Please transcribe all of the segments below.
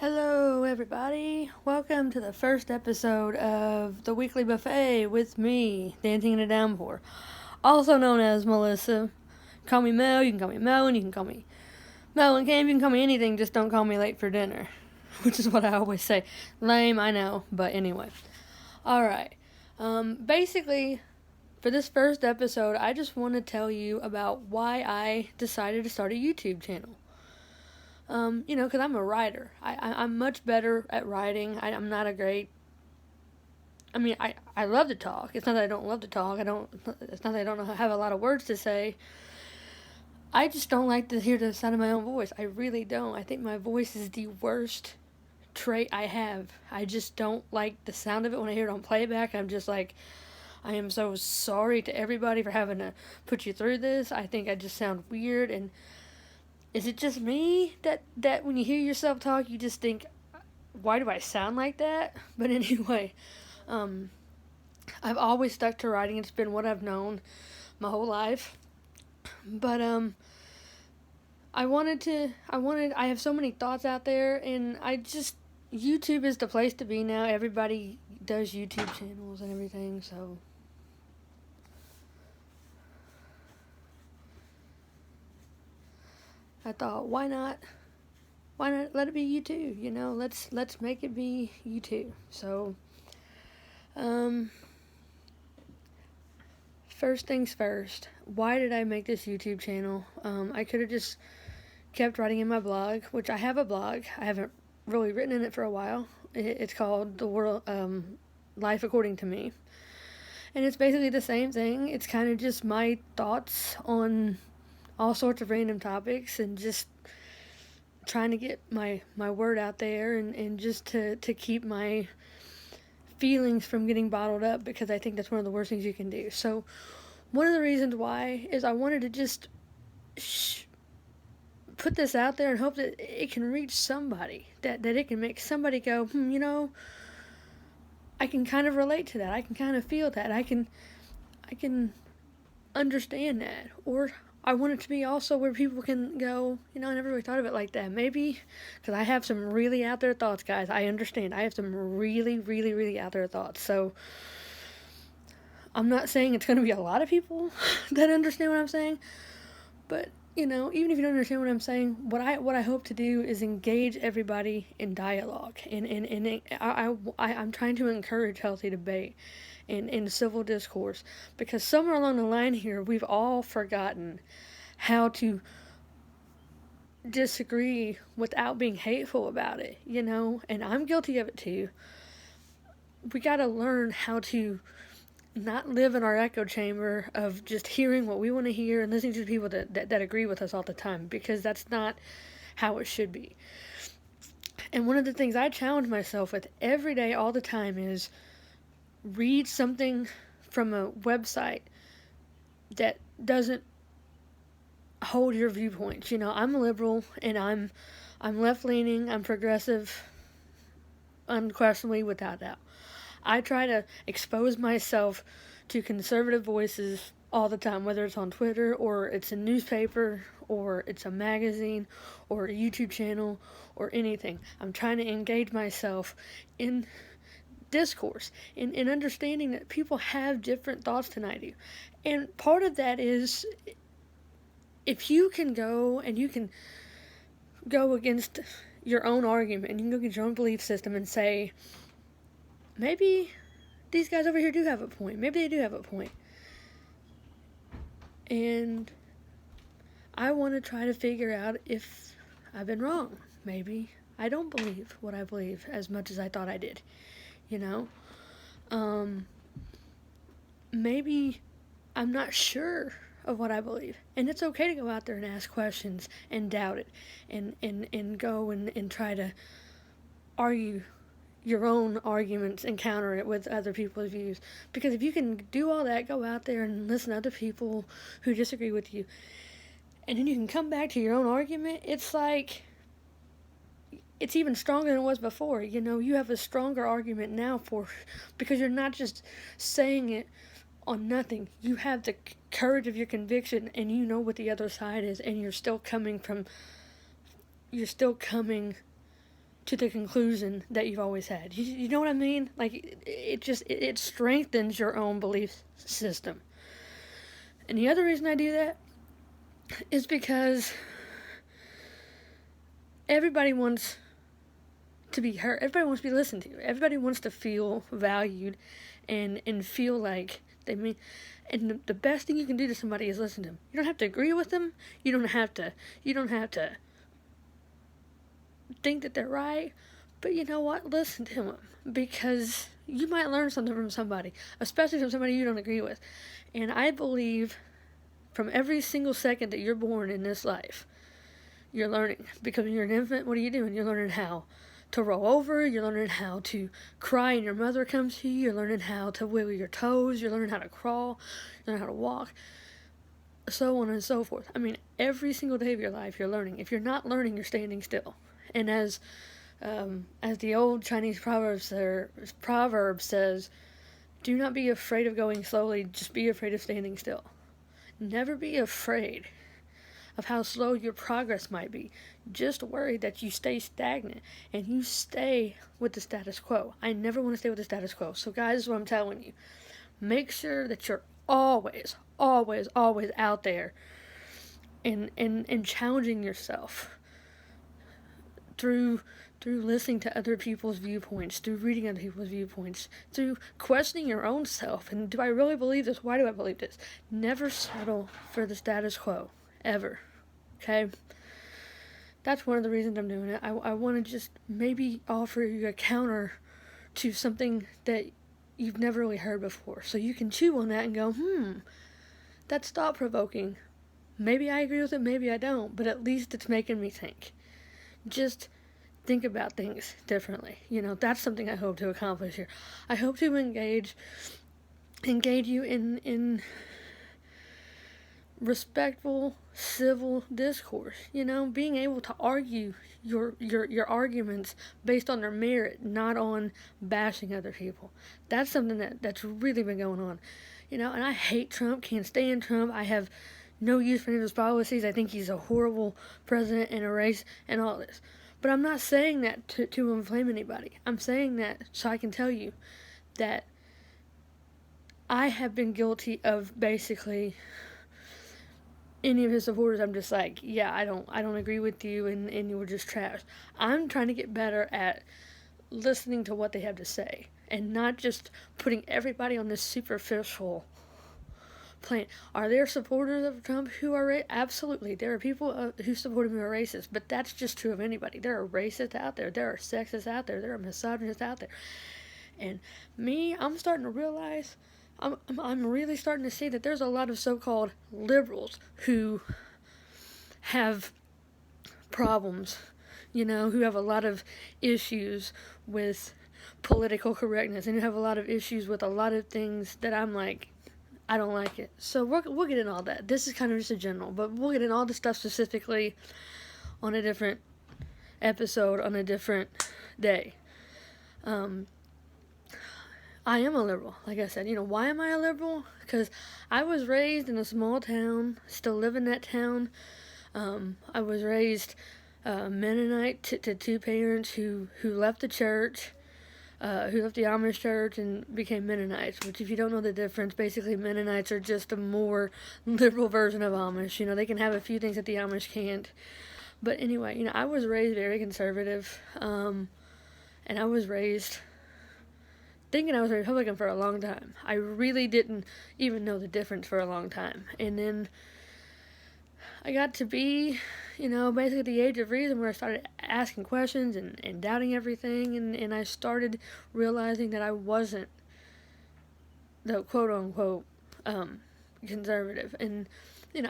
Hello, everybody. Welcome to the first episode of the Weekly Buffet with me, Dancing in a Downpour, also known as Melissa. Call me Mel, you can call me Melon, you can call me Melon Cam, you can call me anything, just don't call me late for dinner, which is what I always say. Lame, I know, but anyway. Alright, basically, for this first episode, I just want to tell you about why I decided to start a YouTube channel. Because I'm a writer. I'm much better at writing. I'm not a great... I love to talk. It's not that I don't love to talk. It's not that I don't have a lot of words to say. I just don't like to hear the sound of my own voice. I really don't. I think my voice is the worst trait I have. I just don't like the sound of it when I hear it on playback. I'm just like, I am so sorry to everybody for having to put you through this. I think I just sound weird, and is it just me that when you hear yourself talk, you just think, why do I sound like that? But anyway, I've always stuck to writing. It's been what I've known my whole life. But I have so many thoughts out there, and YouTube is the place to be now. Everybody does YouTube channels and everything, so... I thought, why not let it be you too? Let's make it be you too. So, first things first, why did I make this YouTube channel? I could have just kept writing in my blog, which I have a blog. I haven't really written in it for a while. It's called The World, Life According to Me. And it's basically the same thing. It's kind of just my thoughts on all sorts of random topics, and just trying to get my word out there, and just to keep my feelings from getting bottled up, because I think that's one of the worst things you can do. So one of the reasons why is I wanted to just put this out there and hope that it can reach somebody, that it can make somebody go, I can kind of relate to that. I can kind of feel that. I can understand that. Or I want it to be also where people can go, I never really thought of it like that. Maybe, because I have some really out there thoughts, guys. I understand. I have some really, really, really out there thoughts. So, I'm not saying it's going to be a lot of people that understand what I'm saying. But, even if you don't understand what I'm saying, what I hope to do is engage everybody in dialogue. And I'm trying to encourage healthy debate in civil discourse, because somewhere along the line here, we've all forgotten how to disagree without being hateful about it, and I'm guilty of it too. We gotta learn how to not live in our echo chamber of just hearing what we want to hear and listening to people that agree with us all the time, because that's not how it should be. And one of the things I challenge myself with every day, all the time, is read something from a website that doesn't hold your viewpoints. I'm a liberal, and I'm left-leaning, I'm progressive, unquestionably, without doubt. I try to expose myself to conservative voices all the time, whether it's on Twitter, or it's a newspaper, or it's a magazine, or a YouTube channel, or anything. I'm trying to engage myself in discourse, in understanding that people have different thoughts than I do. And part of that is, if you can go and you can go against your own argument, and you can go against your own belief system and say, maybe these guys over here do have a point. Maybe they do have a point. And I want to try to figure out if I've been wrong. Maybe I don't believe what I believe as much as I thought I did. Maybe I'm not sure of what I believe. And it's okay to go out there and ask questions and doubt it, and go and try to argue your own arguments and counter it with other people's views. Because if you can do all that, go out there and listen to other people who disagree with you, and then you can come back to your own argument, it's like, it's even stronger than it was before. You have a stronger argument now because you're not just saying it on nothing. You have the courage of your conviction, and you know what the other side is, and you're still coming to the conclusion that you've always had. You know what I mean? Like, it strengthens your own belief system. And the other reason I do that is because everybody wants to be heard. Everybody wants to be listened to. Everybody wants to feel valued and feel like they mean. And the best thing you can do to somebody is listen to them. You don't have to agree with them. You don't have to think that they're right. But you know what? Listen to them, because you might learn something from somebody, especially from somebody you don't agree with. And I believe from every single second that you're born in this life, you're learning. Because when you're an infant, what are you doing? You're learning how to roll over. You're learning how to cry and your mother comes to you. You're learning how to wiggle your toes. You're learning how to crawl. You're learning how to walk. So on and so forth. I mean, every single day of your life, you're learning. If you're not learning, you're standing still. And as the old Chinese proverb says, do not be afraid of going slowly, just be afraid of standing still. Never be afraid of how slow your progress might be. Just worry that you stay stagnant and you stay with the status quo. I never want to stay with the status quo. So guys, this is what I'm telling you. Make sure that you're always out there and challenging yourself through listening to other people's viewpoints, through reading other people's viewpoints, through questioning your own self. And do I really believe this? Why do I believe this? Never settle for the status quo. Ever. Okay? That's one of the reasons I'm doing it. I want to just maybe offer you a counter to something that you've never really heard before. So you can chew on that and go, that's thought-provoking. Maybe I agree with it, maybe I don't, but at least it's making me think. Just think about things differently. That's something I hope to accomplish here. I hope to engage you in respectful, civil discourse. Being able to argue your arguments based on their merit, not on bashing other people. That's something that's really been going on. And I hate Trump, can't stand Trump. I have no use for any of his policies. I think he's a horrible president and a race and all this. But I'm not saying that to inflame anybody. I'm saying that so I can tell you that I have been guilty of basically any of his supporters. I'm just like, yeah, I don't agree with you and you were just trash. I'm trying to get better at listening to what they have to say and not just putting everybody on this superficial plane. Are there supporters of Trump who are absolutely? There are people who support him who are racist, but that's just true of anybody. There are racists out there. There are sexists out there. There are misogynists out there. And me, I'm starting to realize, I'm really starting to see that there's a lot of so-called liberals who have problems, who have a lot of issues with political correctness and who have a lot of issues with a lot of things that I'm like, I don't like it. So we'll get in all that. This is kind of just a general, but we'll get in all the stuff specifically on a different episode, on a different day. I am a liberal, like I said. Why am I a liberal? Because I was raised in a small town, still live in that town. I was raised Mennonite to two parents who left the church, who left the Amish church and became Mennonites, which if you don't know the difference, basically Mennonites are just a more liberal version of Amish. They can have a few things that the Amish can't. But anyway, I was raised very conservative, and I was raised thinking I was a Republican for a long time. I really didn't even know the difference for a long time. And then I got to be, basically the age of reason where I started asking questions and doubting everything. And I started realizing that I wasn't the quote-unquote conservative. And,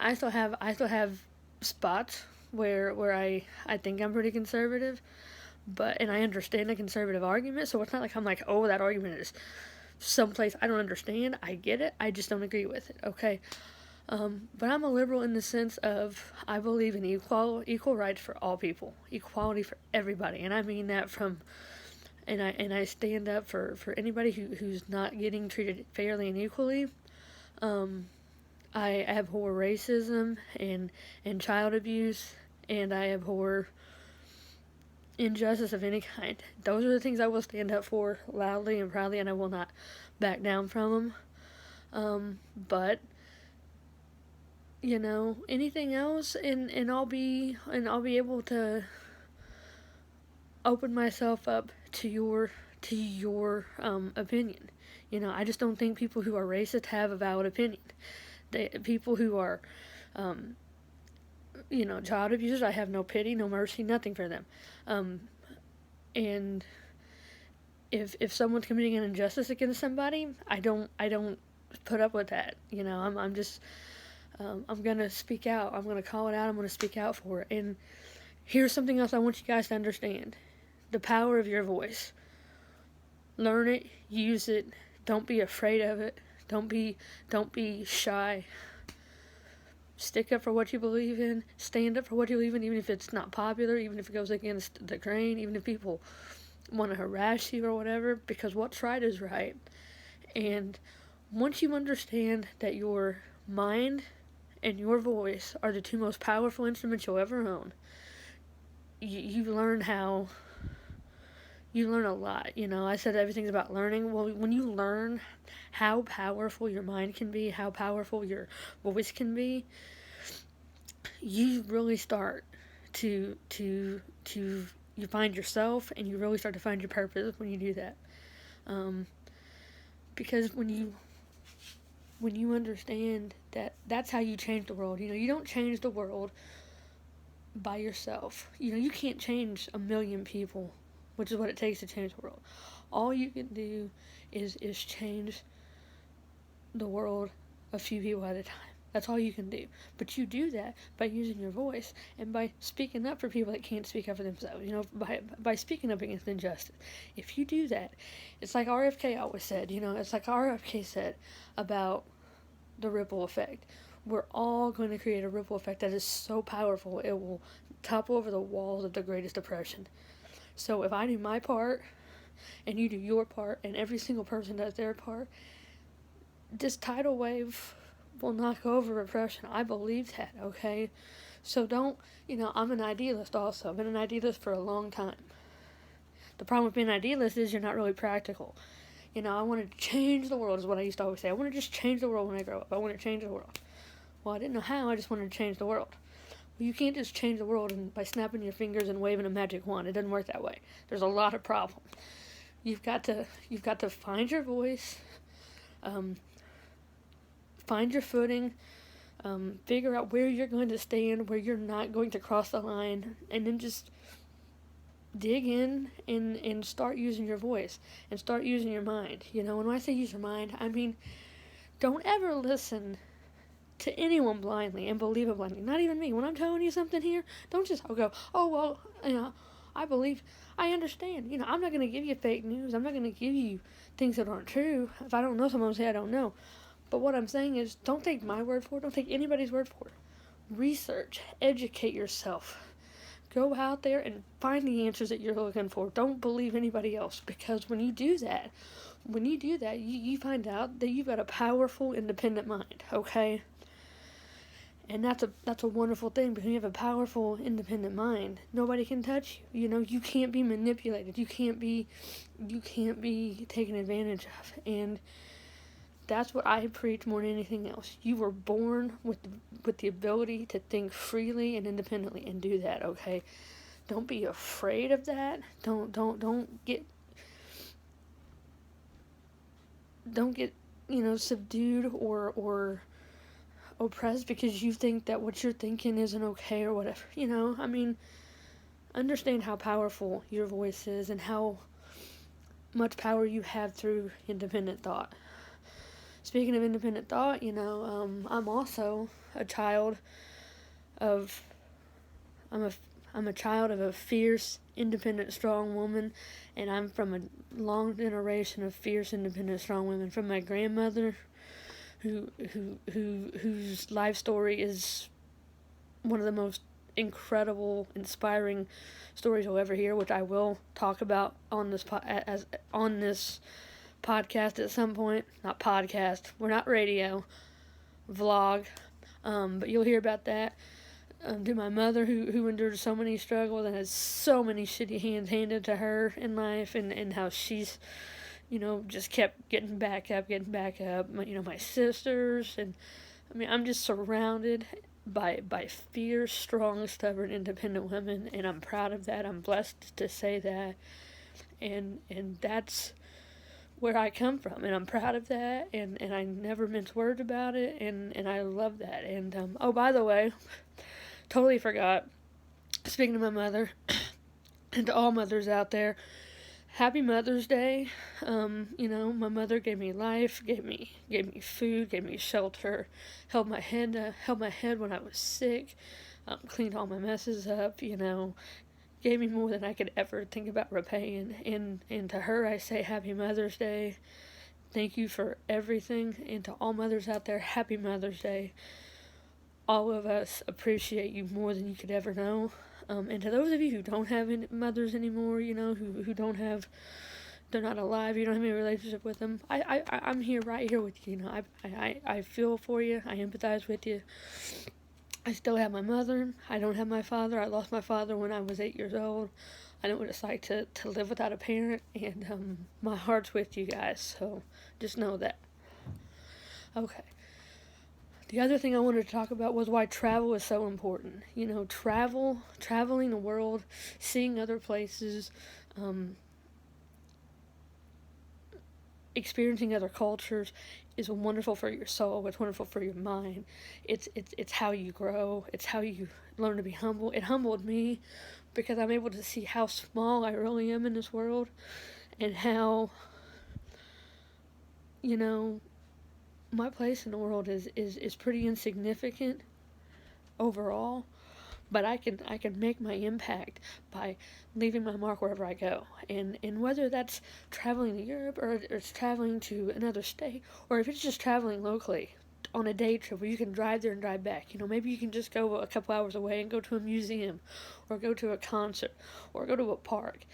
I still have spots where I think I'm pretty conservative. And I understand the conservative argument, so it's not like I'm like, oh, that argument is someplace I don't understand. I get it, I just don't agree with it, okay? But I'm a liberal in the sense of I believe in equal rights for all people, equality for everybody, and I mean that and I stand up for anybody who's not getting treated fairly and equally. I abhor racism and child abuse, and I abhor injustice of any kind. Those are the things I will stand up for loudly and proudly, and I will not back down from them. But anything else, and I'll be able to open myself up to your opinion. I just don't think people who are racist have a valid opinion. People who are child abusers, I have no pity, no mercy, nothing for them. And if someone's committing an injustice against somebody, I don't put up with that. I'm just I'm gonna speak out. I'm gonna call it out. I'm gonna speak out for it. And here's something else I want you guys to understand: the power of your voice. Learn it, use it. Don't be afraid of it. Don't be shy. Stick up for what you believe in. Stand up for what you believe in, even if it's not popular, even if it goes against the grain, even if people want to harass you or whatever, because what's right is right. And once you understand that your mind and your voice are the two most powerful instruments you'll ever own, you learn a lot. I said everything's about learning. Well, when you learn how powerful your mind can be, how powerful your voice can be, you really start to you find yourself, and you really start to find your purpose when you do that. Because when you understand that that's how you change the world. You don't change the world by yourself. You can't change 1 million people, which is what it takes to change the world. All you can do is change the world a few people at a time. That's all you can do. But you do that by using your voice and by speaking up for people that can't speak up for themselves. By speaking up against injustice. If you do that, it's like RFK always said. It's like RFK said about the ripple effect. We're all going to create a ripple effect that is so powerful it will topple over the walls of the Greatest Depression. So if I do my part, and you do your part, and every single person does their part, this tidal wave will knock over repression. I believe that, okay? So don't, I'm an idealist also. I've been an idealist for a long time. The problem with being an idealist is you're not really practical. I want to change the world is what I used to always say. I want to just change the world when I grow up. I want to change the world. Well, I didn't know how. I just wanted to change the world. Well, you can't just change the world by snapping your fingers and waving a magic wand. It doesn't work that way. There's a lot of problems. You've got to find your voice, find your footing, figure out where you're going to stand, where you're not going to cross the line, and then just dig in and start using your voice and start using your mind. When I say use your mind, I mean don't ever listen to anyone blindly and believe it blindly. Not even me. When I'm telling you something here, don't just go, oh, well, I believe, I understand. I'm not going to give you fake news. I'm not going to give you things that aren't true. If I don't know, someone will say I don't know. But what I'm saying is, don't take my word for it. Don't take anybody's word for it. Research. Educate yourself. Go out there and find the answers that you're looking for. Don't believe anybody else, because when you do that, you find out that you've got a powerful, independent mind, okay? And that's a wonderful thing, because when you have a powerful, independent mind, nobody can touch you. You can't be manipulated. You can't be taken advantage of. And that's what I preach more than anything else. You were born with the ability to think freely and independently and do that, okay? Don't be afraid of that. Don't get subdued or oppressed because you think that what you're thinking isn't okay or whatever. Understand how powerful your voice is and how much power you have through independent thought. Speaking of independent thought, I'm also a child of I'm a child of a fierce, independent, strong woman, and I'm from a long generation of fierce, independent, strong women. From my grandmother, whose life story is one of the most incredible, inspiring stories you'll ever hear, which I will talk about on this podcast at some point. Not podcast. We're not radio. Vlog. But you'll hear about that. to my mother who endured so many struggles and has so many shitty hands handed to her in life, and how she's, just kept getting back up. My sisters, and I mean, I'm just surrounded by fierce, strong, stubborn, independent women, and I'm proud of that. I'm blessed to say that, and that's where I come from, and I'm proud of that, and I never mince words about it, and I love that. And oh, by the way, totally forgot. Speaking to my mother, and to all mothers out there, Happy Mother's Day. My mother gave me life, gave me food, gave me shelter, held my head when I was sick, cleaned all my messes up. Gave me more than I could ever think about repaying. And to her, I say Happy Mother's Day. Thank you for everything. And to all mothers out there, Happy Mother's Day. All of us appreciate you more than you could ever know. And to those of you who don't have any mothers anymore, who don't have, they're not alive, you don't have any relationship with them, I'm here, right here with you. I feel for you. I empathize with you. I still have my mother. I don't have my father. I lost my father when I was 8 years old. I know what it's like to live without a parent, and my heart's with you guys, so just know that. Okay. The other thing I wanted to talk about was why travel is so important. Traveling the world, seeing other places, experiencing other cultures is wonderful for your soul. It's wonderful for your mind. It's how you grow. It's how you learn to be humble. It humbled me because I'm able to see how small I really am in this world, and how, my place in the world is pretty insignificant overall, but I can make my impact by leaving my mark wherever I go, and whether that's traveling to Europe, or it's traveling to another state, or if it's just traveling locally on a day trip where you can drive there and drive back. Maybe you can just go a couple hours away and go to a museum, or go to a concert, or go to a park.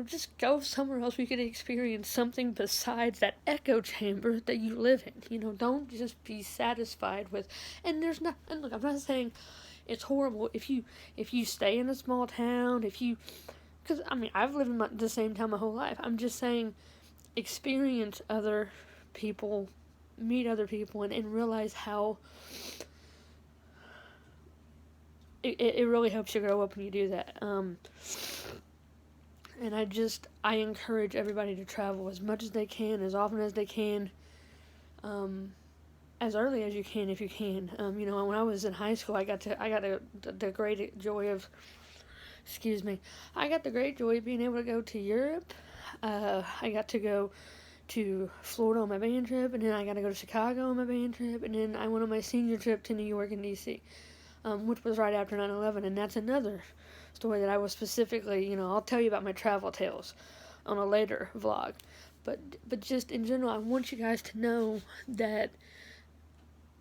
Just go somewhere else where you can experience something besides that echo chamber that you live in. Don't just be satisfied with, and look, I'm not saying it's horrible if you stay in a small town, because I've lived in the same town my whole life. I'm just saying, experience other people, meet other people, and realize how it really helps you grow up when you do that. And I encourage everybody to travel as much as they can, as often as they can, as early as you can, if you can. When I was in high school, I got the great joy of, I got the great joy of being able to go to Europe. I got to go to Florida on my band trip, and then I got to go to Chicago on my band trip, and then I went on my senior trip to New York and D.C., which was right after 9/11, and that's another story that I was specifically, I'll tell you about my travel tales on a later vlog, but just in general, I want you guys to know that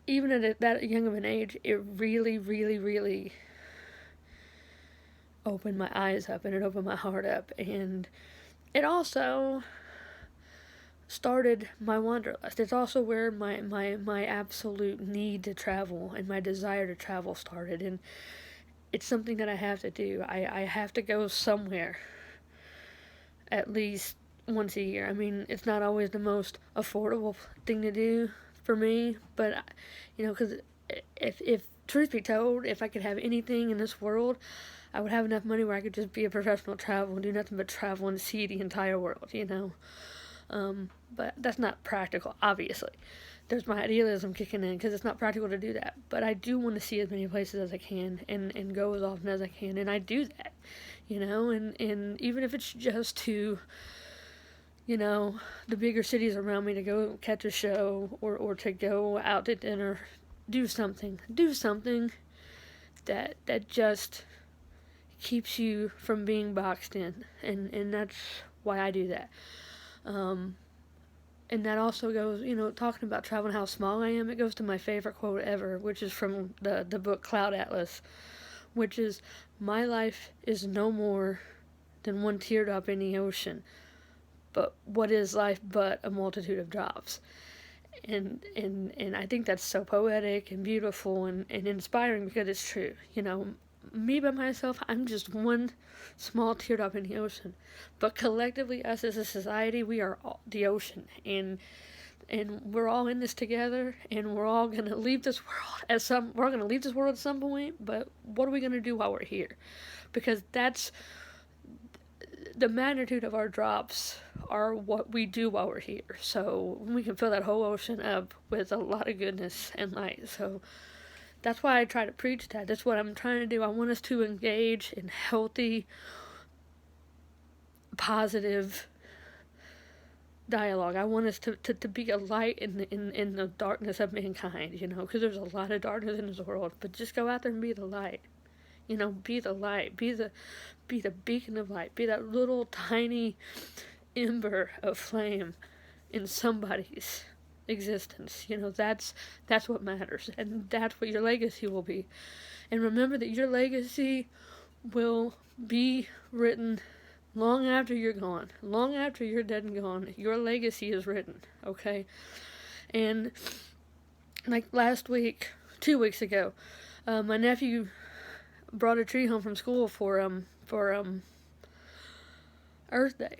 even at that young of an age, it really, really, really opened my eyes up, and it opened my heart up, and it also started my wanderlust. It's also where my absolute need to travel and my desire to travel started, and it's something that I have to do. I have to go somewhere at least once a year. It's not always the most affordable thing to do for me, but because if truth be told, if I could have anything in this world, I would have enough money where I could just be a professional traveler and do nothing but travel and see the entire world, but that's not practical, obviously. There's my idealism kicking in, because it's not practical to do that. But I do want to see as many places as I can, and go as often as I can, and I do that, and even if it's just to, the bigger cities around me, to go catch a show, or to go out to dinner, do something that just keeps you from being boxed in, and that's why I do that. And that also goes, talking about traveling, how small I am, it goes to my favorite quote ever, which is from the book Cloud Atlas, which is, my life is no more than one teardrop in the ocean, but what is life but a multitude of drops? And I think that's so poetic and beautiful and inspiring because it's true. Me by myself, I'm just one small teardrop in the ocean, but collectively, us as a society, we are all the ocean, and we're all in this together, and we're all gonna leave this world we're all gonna leave this world at some point. But what are we gonna do while we're here? Because that's the magnitude of our drops are what we do while we're here. So we can fill that whole ocean up with a lot of goodness and light. So that's why I try to preach that. That's what I'm trying to do. I want us to engage in healthy, positive dialogue. I want us to be a light in the darkness of mankind, because there's a lot of darkness in this world. But just go out there and be the light. Be the light. Be the beacon of light. Be that little tiny ember of flame in somebody's existence. That's what matters, and that's what your legacy will be. And remember that your legacy will be written long after you're gone, long after you're dead and gone. Your legacy is written, okay? And like last week, 2 weeks ago, my nephew brought a tree home from school for Earth Day,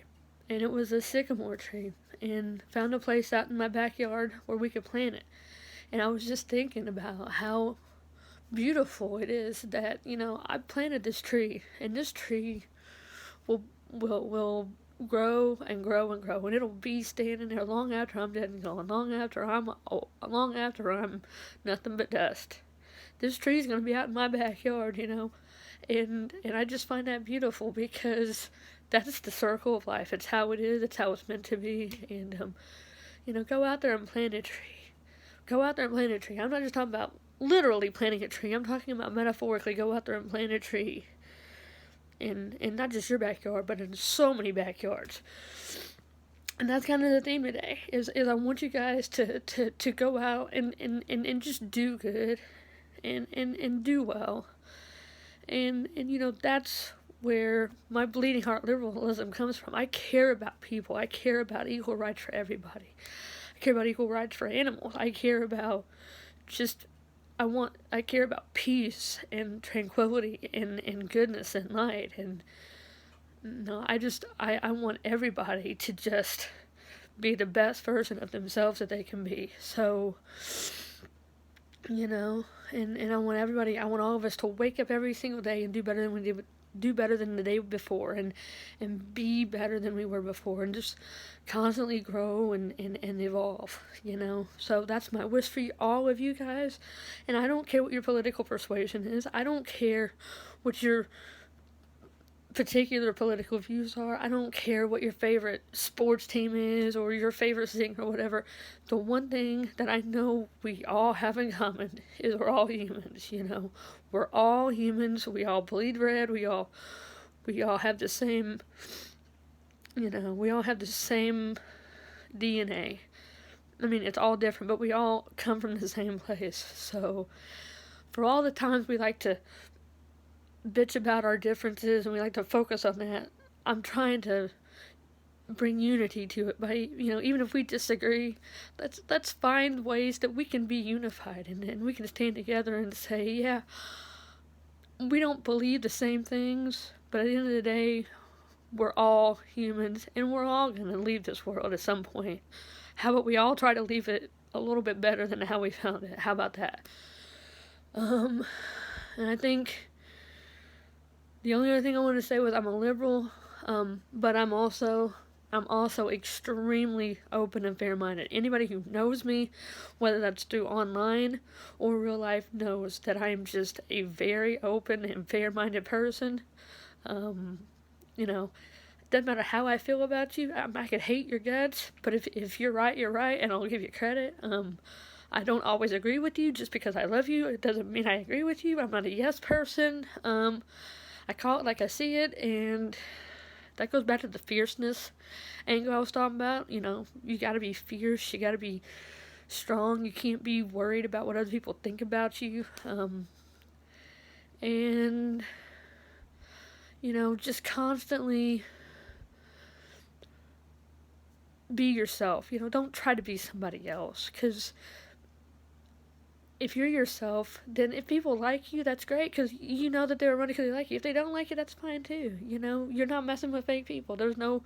and it was a sycamore tree, and found a place out in my backyard where we could plant it. And I was just thinking about how beautiful it is that I planted this tree, and this tree will grow and grow and grow, and it'll be standing there long after I'm dead and gone, long after I'm nothing but dust. This tree's gonna be out in my backyard, and I just find that beautiful because that's the circle of life. It's how it is. It's how it's meant to be. And go out there and plant a tree. Go out there and plant a tree. I'm not just talking about literally planting a tree. I'm talking about metaphorically. Go out there and plant a tree. In not just your backyard, but in so many backyards. And that's kind of the theme today. Is I want you guys to go out and just do good, and do well. And that's where my bleeding heart liberalism comes from. I care about people. I care about equal rights for everybody. I care about equal rights for animals. I care about I care about peace and tranquility and goodness and light. And no, I want everybody to just be the best version of themselves that they can be. So, and I want all of us to wake up every single day and do better than we did, do better than the day before, and be better than we were before, and just constantly grow and evolve, So that's my wish for all of you guys. And I don't care what your political persuasion is. I don't care what your particular political views are. I don't care what your favorite sports team is or your favorite singer or whatever. The one thing that I know we all have in common is we're all humans, We're all humans. We all bleed red. We all have the same, we all have the same DNA. I mean, it's all different, but we all come from the same place. So for all the times we like to bitch about our differences and we like to focus on that, I'm trying to bring unity to it by, even if we disagree, let's find ways that we can be unified, and we can stand together and say, yeah, we don't believe the same things, but at the end of the day, we're all humans, and we're all going to leave this world at some point. How about we all try to leave it a little bit better than how we found it? How about that? And I think the only other thing I want to say was I'm a liberal, but I'm also extremely open and fair-minded. Anybody who knows me, whether that's through online or real life, knows that I am just a very open and fair-minded person. Doesn't matter how I feel about you. I could hate your guts, but if you're right, you're right, and I'll give you credit. I don't always agree with you just because I love you. It doesn't mean I agree with you. I'm not a yes person. I call it like I see it, and that goes back to the fierceness angle I was talking about. You gotta be fierce, you gotta be strong, you can't be worried about what other people think about you. And, just constantly be yourself. Don't try to be somebody else, because if you're yourself, then if people like you, that's great, because you know that they're running because they like you. If they don't like you, that's fine too. You're not messing with fake people. There's no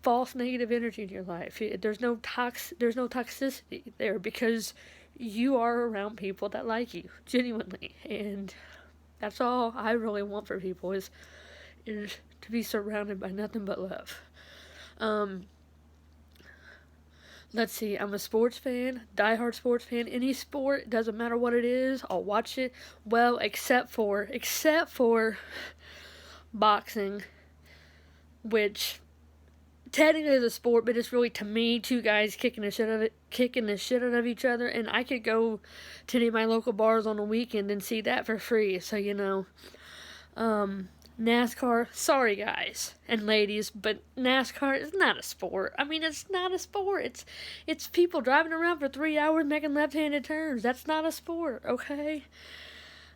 false negative energy in your life. There's no toxicity there, because you are around people that like you genuinely, and that's all I really want for people is to be surrounded by nothing but love. Let's see, I'm a sports fan, diehard sports fan. Any sport, doesn't matter what it is, I'll watch it. Well, except for boxing, which technically is a sport, but it's really, to me, two guys kicking the shit out of each other. And I could go to any of my local bars on a weekend and see that for free. So NASCAR, sorry guys and ladies, but NASCAR is not a sport. I mean, it's not a sport. It's people driving around for 3 hours making left-handed turns. That's not a sport, okay?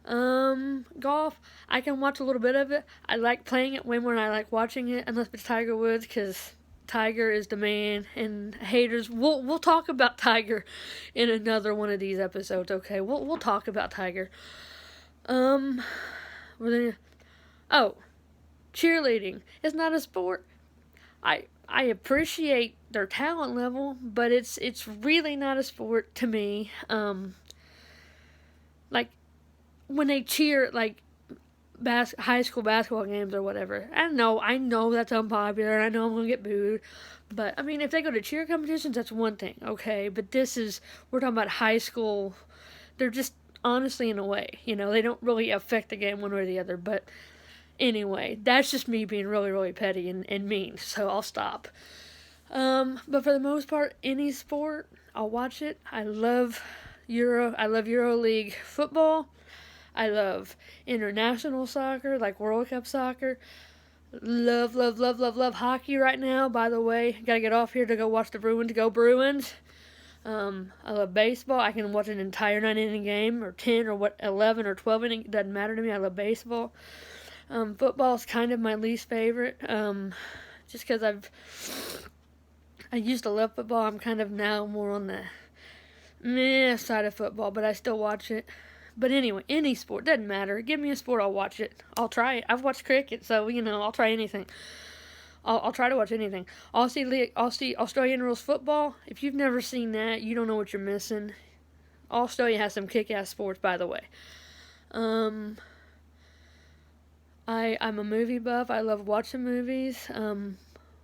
Golf, I can watch a little bit of it. I like playing it way more than I like watching it, unless it's Tiger Woods, because Tiger is the man, and haters, we'll talk about Tiger in another one of these episodes, okay? We'll talk about Tiger. Oh, cheerleading is not a sport. I appreciate their talent level, but it's really not a sport to me. Like when they cheer, like high school basketball games or whatever. I know that's unpopular, and I know I'm gonna get booed. But I mean, if they go to cheer competitions, that's one thing, okay? But we're talking about high school. They're just, honestly, in a way, they don't really affect the game one way or the other. But anyway, that's just me being really, really petty and mean, so I'll stop. But for the most part, any sport, I'll watch it. I love EuroLeague football. I love international soccer, like World Cup soccer. Love, love, love, love, love hockey right now. By the way, gotta get off here to go watch the Bruins. Go Bruins. I love baseball. I can watch an entire 9-inning game, or 10, or 11, or 12 inning. Doesn't matter to me. I love baseball. Football is kind of my least favorite. Just because I used to love football. I'm kind of now more on the meh side of football, but I still watch it. But anyway, any sport, doesn't matter. Give me a sport, I'll watch it. I'll try it. I've watched cricket, so I'll try anything. I'll try to watch anything. I'll see Australian rules football. If you've never seen that, you don't know what you're missing. Australia has some kick-ass sports, by the way. I'm a movie buff. I love watching movies.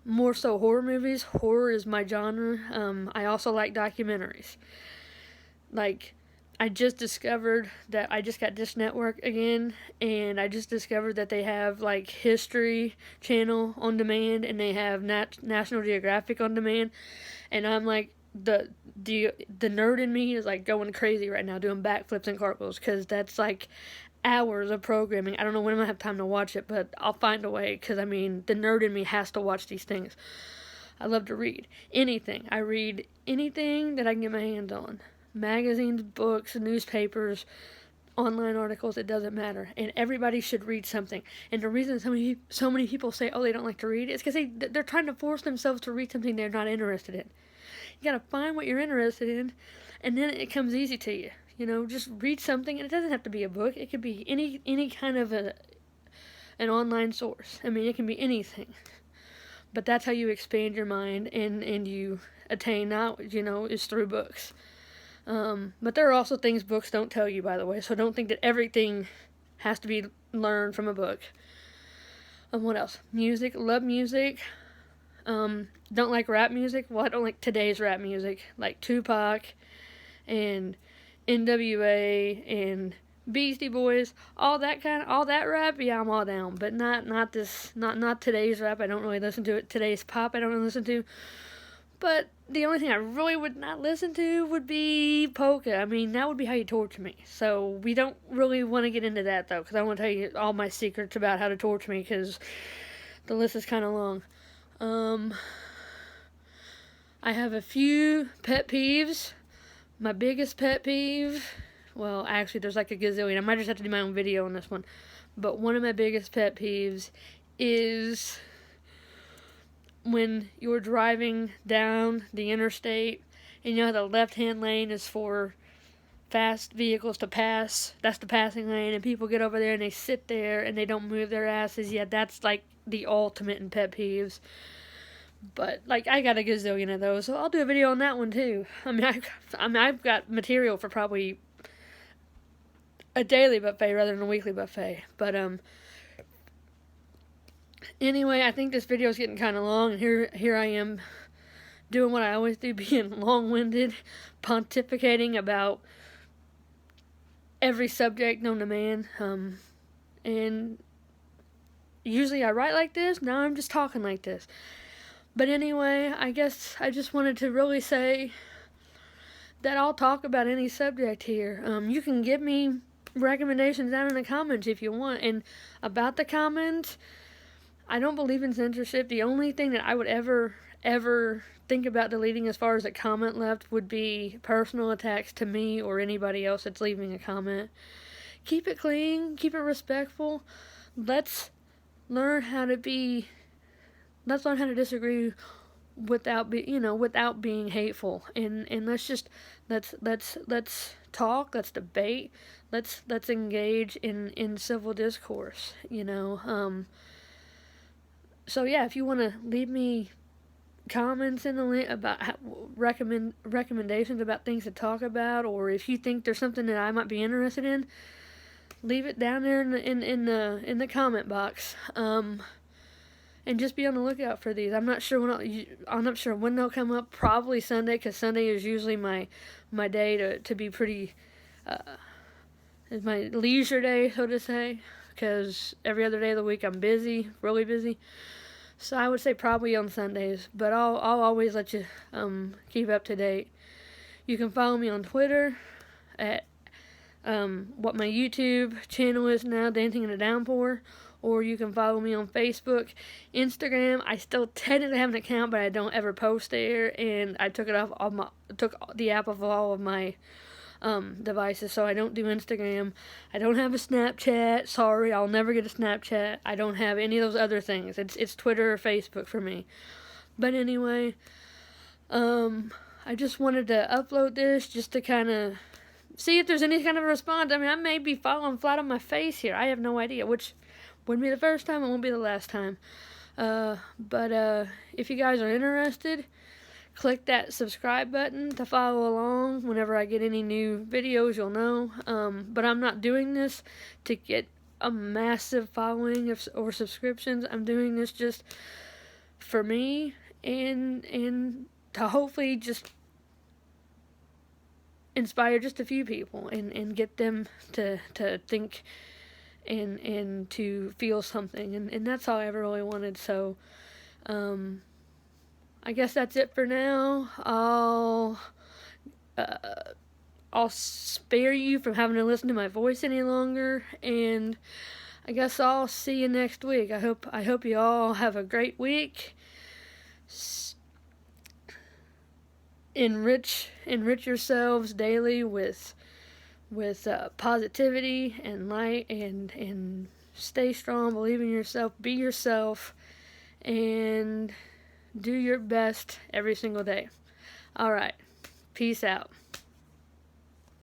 More so horror movies. Horror is my genre. I also like documentaries. Like, I just discovered that I just got Dish Network again, and I just discovered that they have, like, History Channel on demand, and they have National Geographic on demand, and I'm like, the nerd in me is, like, going crazy right now, doing backflips and cartwheels, because that's, like, hours of programming. I don't know when I'm going to have time to watch it, but I'll find a way, because, I mean, the nerd in me has to watch these things. I love to read. Anything. I read anything that I can get my hands on. Magazines, books, newspapers, online articles, it doesn't matter. And everybody should read something. And the reason so many people say, oh, they don't like to read, is because they're trying to force themselves to read something they're not interested in. You gotta find what you're interested in, and then it comes easy to you. Just read something, and it doesn't have to be a book. It could be any kind of an online source. I mean, it can be anything. But that's how you expand your mind and you attain knowledge, is through books. But there are also things books don't tell you, by the way, so don't think that everything has to be learned from a book. What else? Music. Love music. Don't like rap music. Well, I don't like today's rap music, like Tupac and NWA and Beastie Boys, all that rap. Yeah, I'm all down, but not today's rap. I don't really listen to it. Today's pop, I don't really listen to. But the only thing I really would not listen to would be polka. I mean, that would be how you torture me. So we don't really want to get into that, though, because I want to tell you all my secrets about how to torture me, because the list is kind of long. I have a few pet peeves. My biggest pet peeve, well, actually, there's like a gazillion. I might just have to do my own video on this one. But one of my biggest pet peeves is when you're driving down the interstate, and you know the left-hand lane is for fast vehicles to pass. That's the passing lane, and people get over there and they sit there and they don't move their asses. Yeah, that's like the ultimate in pet peeves. But like, I got a gazillion of those, so I'll do a video on that one too. I've got material for probably a daily buffet rather than a weekly buffet. But anyway, I think this video is getting kind of long, and here I am doing what I always do, being long-winded, pontificating about every subject known to man. And usually I write like this. Now I'm just talking like this. But anyway, I guess I just wanted to really say that I'll talk about any subject here. You can give me recommendations down in the comments if you want. And about the comments, I don't believe in censorship. The only thing that I would ever think about deleting as far as a comment left would be personal attacks to me or anybody else that's leaving a comment. Keep it clean, keep it respectful. Let's learn how to disagree without being hateful. And let's talk, let's debate, let's engage in civil discourse, So yeah, if you want to leave me comments in the link about recommendations about things to talk about, or if you think there's something that I might be interested in, leave it down there in the comment box. And just be on the lookout for these. I'm not sure when they'll come up. Probably Sunday, because Sunday is usually my day to be pretty. It's my leisure day, so to say, because every other day of the week I'm busy, really busy. So I would say probably on Sundays, but I'll always let you keep up to date. You can follow me on Twitter at what my YouTube channel is now, Dancing in a Downpour, or you can follow me on Facebook, Instagram. I still technically have an account, but I don't ever post there, and I took the app off of all of my devices, so I don't do Instagram. I don't have a Snapchat. Sorry, I'll never get a Snapchat. I don't have any of those other things. It's Twitter or Facebook for me. But anyway, I just wanted to upload this just to kind of see if there's any kind of response. I may be falling flat on my face here. I have no idea, which wouldn't be the first time, it won't be the last time. But if you guys are interested, click that subscribe button to follow along. Whenever I get any new videos, you'll know. But I'm not doing this to get a massive following or subscriptions. I'm doing this just for me and to hopefully just inspire just a few people and get them to think and to feel something. And that's all I ever really wanted. So, I guess that's it for now. I'll spare you from having to listen to my voice any longer, and I guess I'll see you next week. I hope you all have a great week. Enrich yourselves daily with positivity and light, and stay strong. Believe in yourself. Be yourself, and do your best every single day. All right. Peace out.